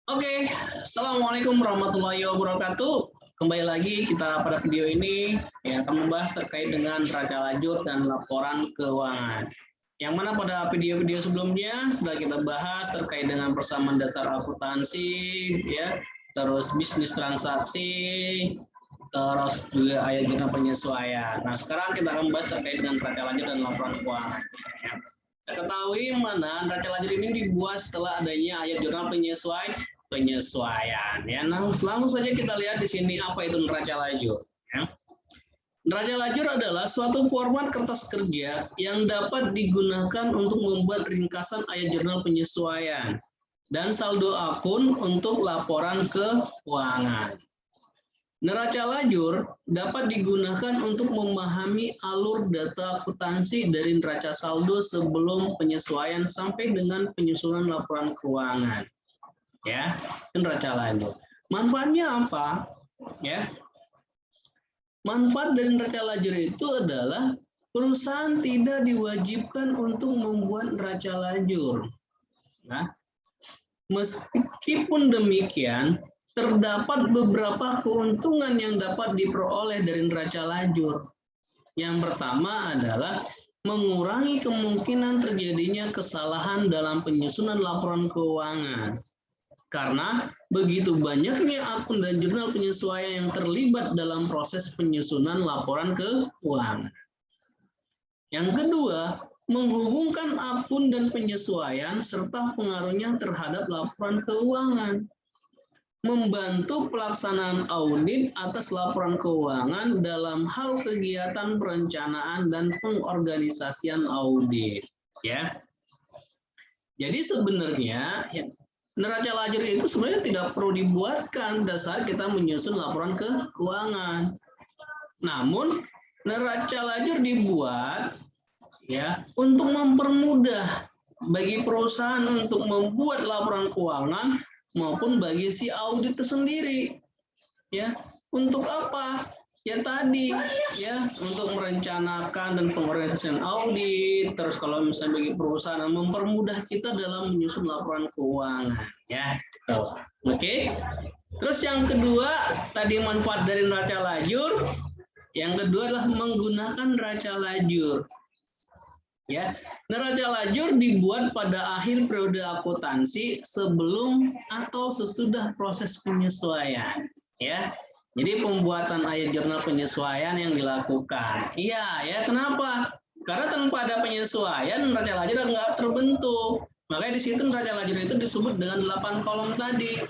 Oke, Assalamualaikum warahmatullahi wabarakatuh. Kembali lagi kita pada video ini yang akan membahas terkait dengan neraca lajur dan laporan keuangan. Yang mana pada video-video sebelumnya sudah kita bahas terkait dengan persamaan dasar akuntansi, ya, terus bisnis transaksi, terus juga ayat jurnal penyesuaian. Nah, sekarang kita akan membahas terkait dengan neraca lajur dan laporan keuangan. Ya. Kita ketahui mana neraca lajur ini dibuat setelah adanya ayat jurnal penyesuaian. Ya, nah, langsung saja kita lihat di sini apa itu neraca lajur. Ya. Neraca lajur adalah suatu format kertas kerja yang dapat digunakan untuk membuat ringkasan ayat jurnal penyesuaian dan saldo akun untuk laporan keuangan. Neraca lajur dapat digunakan untuk memahami alur data akuntansi dari neraca saldo sebelum penyesuaian sampai dengan penyusunan laporan keuangan. Ya, neraca lajur. Manfaatnya apa? Ya. Manfaat dari neraca lajur itu adalah perusahaan tidak diwajibkan untuk membuat neraca lajur. Nah, meskipun demikian, terdapat beberapa keuntungan yang dapat diperoleh dari neraca lajur. Yang pertama adalah mengurangi kemungkinan terjadinya kesalahan dalam penyusunan laporan keuangan. Karena begitu banyaknya akun dan jurnal penyesuaian yang terlibat dalam proses penyusunan laporan keuangan. Yang kedua, menghubungkan akun dan penyesuaian serta pengaruhnya terhadap laporan keuangan. Membantu pelaksanaan audit atas laporan keuangan dalam hal kegiatan perencanaan dan pengorganisasian audit. Ya. Jadi sebenarnya neraca lajur itu sebenarnya tidak perlu dibuatkan dasar kita menyusun laporan keuangan. Namun neraca lajur dibuat ya untuk mempermudah bagi perusahaan untuk membuat laporan keuangan maupun bagi si audit itu sendiri. Ya, untuk apa? Ya tadi ya untuk merencanakan dan pengorganisasian audit, terus kalau misalnya bagi perusahaan mempermudah kita dalam menyusun laporan keuangan ya. Oke. Terus yang kedua tadi manfaat dari neraca lajur, yang kedua adalah menggunakan neraca lajur. Ya, neraca lajur dibuat pada akhir periode akuntansi sebelum atau sesudah proses penyesuaian ya. Jadi pembuatan ayat jurnal penyesuaian yang dilakukan. Iya, ya kenapa? Karena tanpa ada penyesuaian neraca lajur nggak terbentuk. Makanya di situ neraca lajur itu disebut dengan 8 kolom tadi.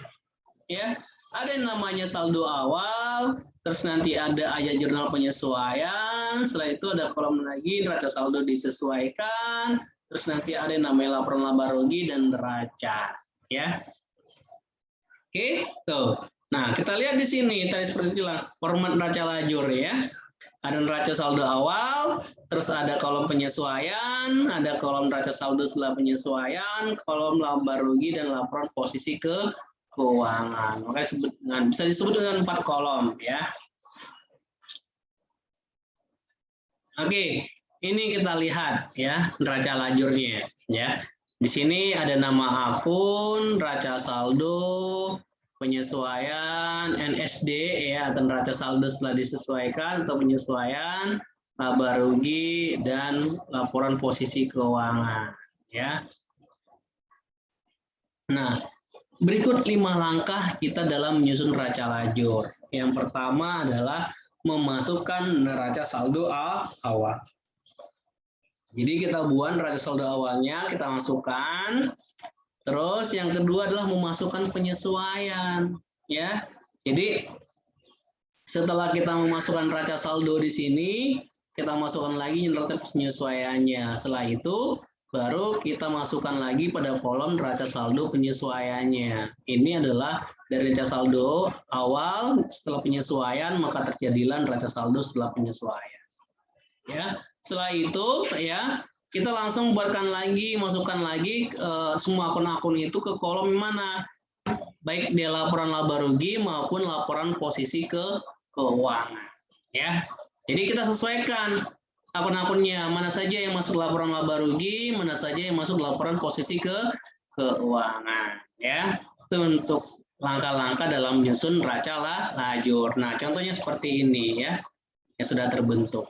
Ya, ada yang namanya saldo awal, terus nanti ada ayat jurnal penyesuaian, setelah itu ada kolom lagi neraca saldo disesuaikan, terus nanti ada yang namanya laporan laba rugi dan neraca. Ya. Oke, tuh. Nah, kita lihat di sini tadi seperti itulah format neraca lajur ya. Ada neraca saldo awal, terus ada kolom penyesuaian, ada kolom neraca saldo setelah penyesuaian, kolom laba rugi dan laporan posisi keuangan. Makanya bisa disebut dengan 4 kolom ya. Oke, ini kita lihat ya neraca lajurnya ya. Di sini ada nama akun, neraca saldo, penyesuaian, NSD ya, atau neraca saldo setelah disesuaikan atau penyesuaian, laba rugi dan laporan posisi keuangan ya. Nah, berikut 5 langkah kita dalam menyusun neraca lajur. Yang pertama adalah memasukkan neraca saldo awal. Jadi kita buat neraca saldo awalnya, kita masukkan. Terus yang kedua adalah memasukkan penyesuaian, ya. Jadi setelah kita memasukkan neraca saldo di sini, kita masukkan lagi neraca penyesuaiannya. Setelah itu baru kita masukkan lagi pada kolom neraca saldo penyesuaiannya. Ini adalah dari neraca saldo awal, setelah penyesuaian maka terjadilah neraca saldo setelah penyesuaian. Ya, setelah itu ya kita langsung buatkan lagi, masukkan lagi semua akun-akun itu ke kolom mana, baik di laporan laba rugi maupun laporan posisi keuangan. Ya, jadi kita sesuaikan akun-akunnya, mana saja yang masuk laporan laba rugi, mana saja yang masuk laporan posisi keuangan. Ya, untuk langkah-langkah dalam menyusun neraca lajur. Nah, contohnya seperti ini ya, yang sudah terbentuk.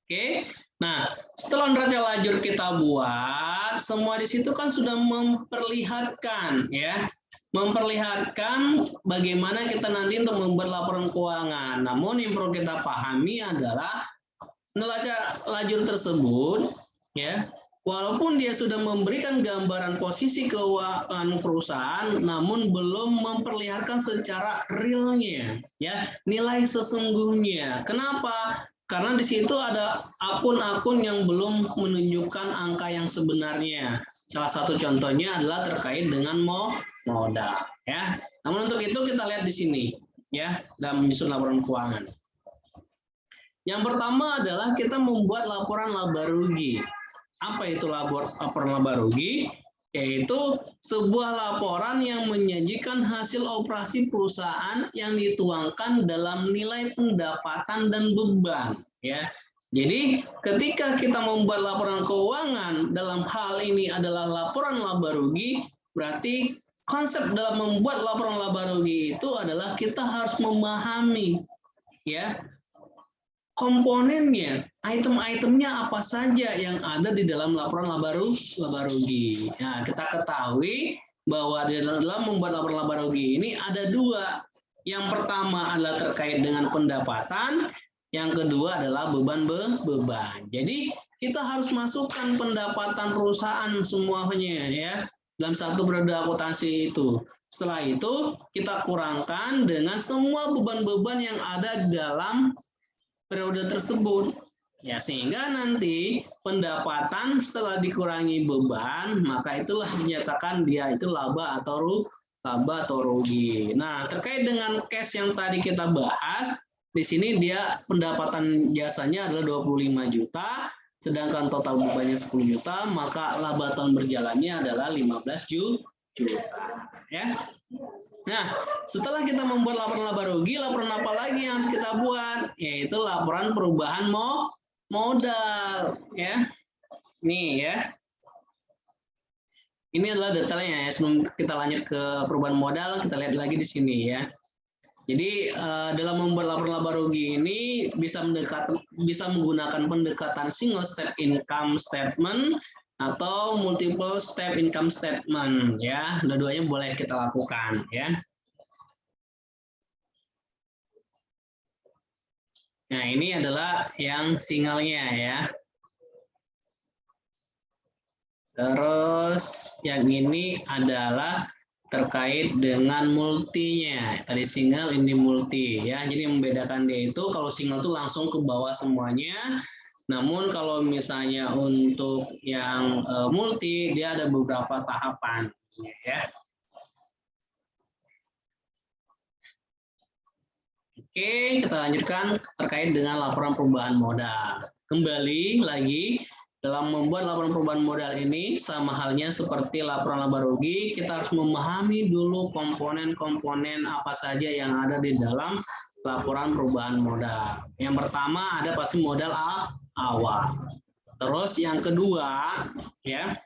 Oke, nah setelah neraca lajur kita buat, semua di situ kan sudah memperlihatkan ya, memperlihatkan bagaimana kita nanti untuk membuat laporan keuangan. Namun yang perlu kita pahami adalah neraca lajur tersebut ya, walaupun dia sudah memberikan gambaran posisi keuangan perusahaan, namun belum memperlihatkan secara realnya ya, nilai sesungguhnya. Kenapa? Karena di situ ada akun-akun yang belum menunjukkan angka yang sebenarnya. Salah satu contohnya adalah terkait dengan modal ya. Namun untuk itu kita lihat di sini ya, dalam menyusun laporan keuangan. Yang pertama adalah kita membuat laporan laba rugi. Apa itu laporan laba rugi? Yaitu sebuah laporan yang menyajikan hasil operasi perusahaan yang dituangkan dalam nilai pendapatan dan beban ya. Jadi ketika kita membuat laporan keuangan, dalam hal ini adalah laporan laba rugi, berarti konsep dalam membuat laporan laba rugi itu adalah kita harus memahami ya, komponennya, item-itemnya apa saja yang ada di dalam laporan laba rugi. Nah, kita ketahui bahwa di dalam membuat laporan laba rugi ini ada dua. Yang pertama adalah terkait dengan pendapatan, yang kedua adalah beban. Jadi kita harus masukkan pendapatan perusahaan semuanya ya dalam satu periode akuntansi itu. Setelah itu kita kurangkan dengan semua beban-beban yang ada di dalam periode tersebut ya, sehingga nanti pendapatan setelah dikurangi beban, maka itulah dinyatakan dia itu laba atau rugi. Nah, terkait dengan case yang tadi kita bahas, di sini dia pendapatan jasanya adalah 25 juta, sedangkan total bebannya 10 juta, maka laba tahun berjalannya adalah 15 juta ya. Nah, setelah kita membuat laporan laba rugi, laporan apa lagi yang harus kita buat? Yaitu laporan perubahan modal ya. Nih ya. Ini adalah detailnya ya. Sebelum kita lanjut ke perubahan modal, kita lihat lagi di sini ya. Jadi dalam membuat laporan laba rugi ini bisa menggunakan pendekatan single step income statement atau multiple step income statement ya. Dua-duanya boleh kita lakukan ya. Nah, ini adalah yang singlenya ya. Terus yang ini adalah terkait dengan multinya. Tadi single, ini multi ya. Jadi membedakan dia itu kalau single itu langsung ke bawah semuanya. Namun kalau misalnya untuk yang multi, dia ada beberapa tahapan ya. Oke, kita lanjutkan terkait dengan laporan perubahan modal. Kembali lagi, dalam membuat laporan perubahan modal ini sama halnya seperti laporan laba rugi, kita harus memahami dulu komponen-komponen apa saja yang ada di dalam laporan perubahan modal. Yang pertama ada pasti modal awal. Terus yang kedua ya,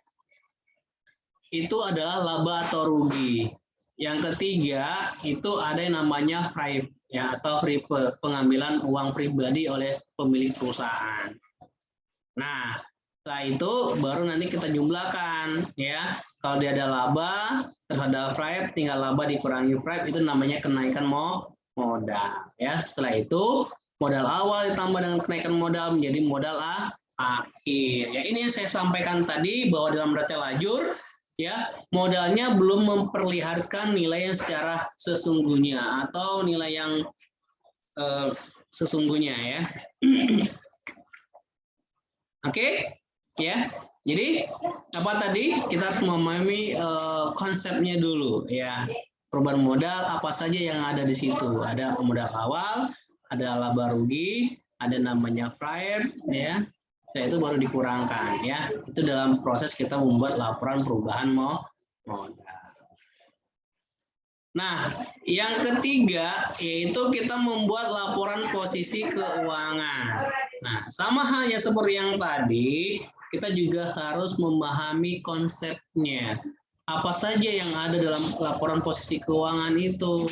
itu adalah laba atau rugi. Yang ketiga itu ada yang namanya FRIP ya, atau pengambilan uang pribadi oleh pemilik perusahaan. Nah, setelah itu baru nanti kita jumlahkan ya. Kalau dia ada laba terhadap FRIP, tinggal laba dikurangi FRIP, itu namanya kenaikan modal ya. Setelah itu modal awal ditambah dengan kenaikan modal menjadi modal akhir. Ya, ini yang saya sampaikan tadi bahwa dalam neraca lajur ya, modalnya belum memperlihatkan nilai yang secara sesungguhnya atau nilai yang sesungguhnya ya. Oke, ya. Jadi apa tadi? Kita harus memahami konsepnya dulu ya. Perubahan modal apa saja yang ada di situ? Ada modal awal, ada laba rugi, ada namanya FRIP ya. Setelah itu baru dikurangkan ya. Itu dalam proses kita membuat laporan perubahan modal. Nah, yang ketiga yaitu kita membuat laporan posisi keuangan. Nah, sama halnya seperti yang tadi, kita juga harus memahami konsepnya. apa saja yang ada dalam laporan posisi keuangan itu.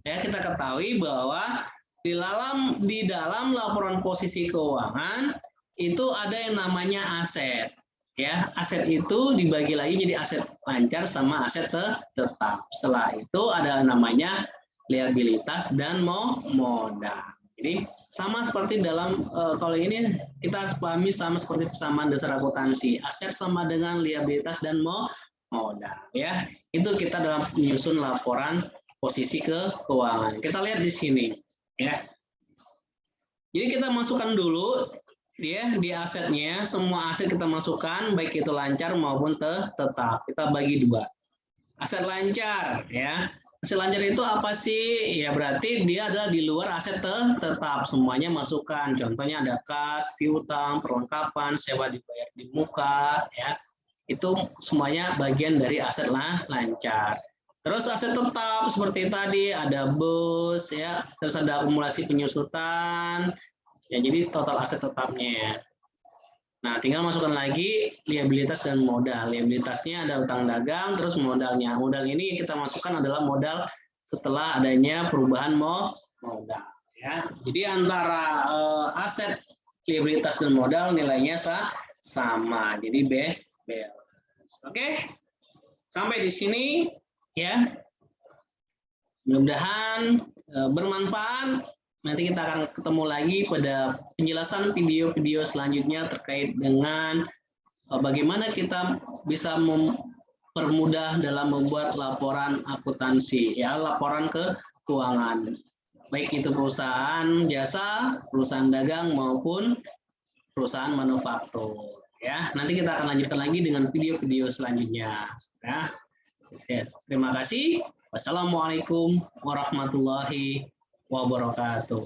Ya, kita ketahui bahwa di dalam laporan posisi keuangan itu ada yang namanya aset. Ya, aset itu dibagi lagi jadi aset lancar sama aset tetap. Setelah itu ada namanya liabilitas dan modal. Jadi sama seperti dalam kalau ini kita pahami sama seperti persamaan dasar akuntansi. Aset sama dengan liabilitas dan modal, ya. Itu kita dalam menyusun laporan posisi keuangan. Kita lihat di sini, ya. Jadi kita masukkan dulu ya di asetnya, semua aset kita masukkan baik itu lancar maupun tetap. Kita bagi dua. Aset lancar, ya. Aset lancar itu apa sih? Ya berarti dia adalah di luar aset tetap, semuanya masukkan. Contohnya ada kas, piutang, perlengkapan, sewa dibayar di muka, ya. Itu semuanya bagian dari aset lancar. Terus aset tetap seperti tadi ada bus, ya. Terus ada akumulasi penyusutan, ya. Jadi total aset tetapnya. Nah, tinggal masukkan lagi liabilitas dan modal. Liabilitasnya ada utang dagang, terus modalnya. Modal ini kita masukkan adalah modal setelah adanya perubahan modal. Ya, jadi antara aset, liabilitas dan modal nilainya sama. Jadi balance. Oke, sampai di sini ya. Mudah-mudahan bermanfaat. Nanti kita akan ketemu lagi pada penjelasan video-video selanjutnya terkait dengan bagaimana kita bisa mempermudah dalam membuat laporan akuntansi, ya, laporan keuangan. Baik itu perusahaan jasa, perusahaan dagang maupun perusahaan manufaktur, ya. Nanti kita akan lanjutkan lagi dengan video-video selanjutnya, ya. Terima kasih. Wassalamualaikum warahmatullahi wabarakatuh.